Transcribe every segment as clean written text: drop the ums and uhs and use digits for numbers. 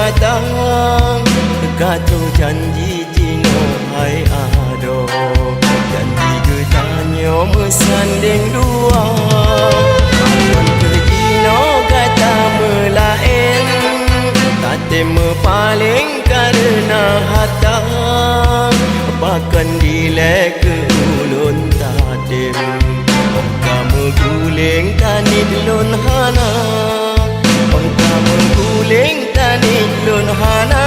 katang Kato janji jino hai ado Janji getanyo mesanding dua Awan ke jino kata melain Kate mepaling karena hatang Bahkan dilek ke ulun tadim Kamu guling tanit lun hana Kamu guling tanit lun hana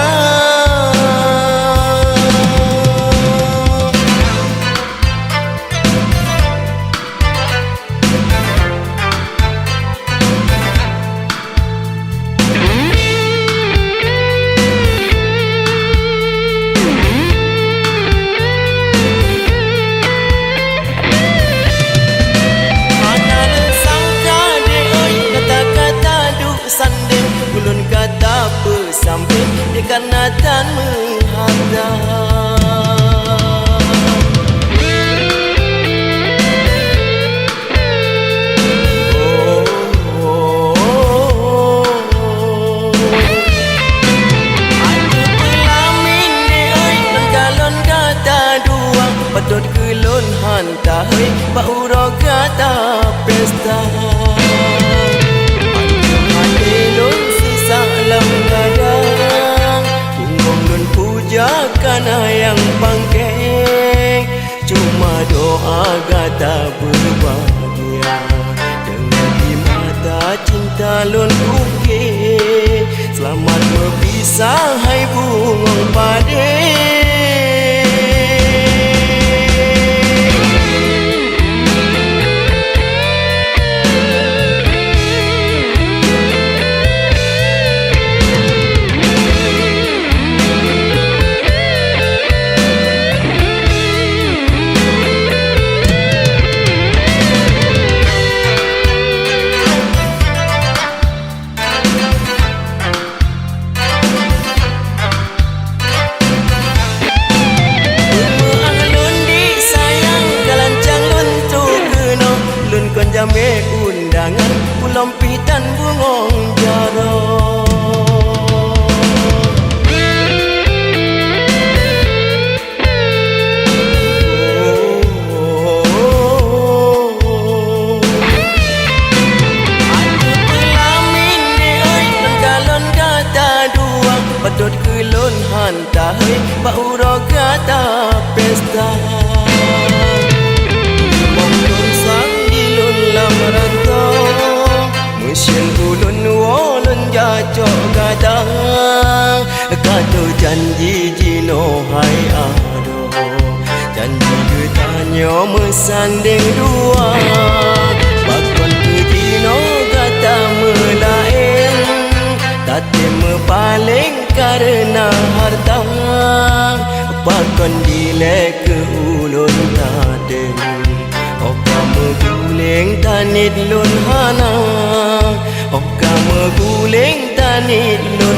Ulun kata pesamping di karena tan menghadap Aku pelamin di oi kalon kata dua Patut kelon hantai Bauro kata pesta Salam gadang Tunggung lun pujakan yang pangkeng Cuma doa kata berbahagia Dengan di mata cinta lun ukir Selamat berpisah hai bungong padeh Jame undangan Pulau Pitan bungong jaro Aku pelamin di oi kalon kata dua Patut kelon hantai Bauro kata pesta Mesin ulun wolun jacok gadang Kato janji jino hai ado Janji getanyo mesanding dua Bakon ke jino kata melain Tate mepaling karena harta Bakon dilek ke ulun taden Kamu guling tanit lun hana Kamu guling tanit lun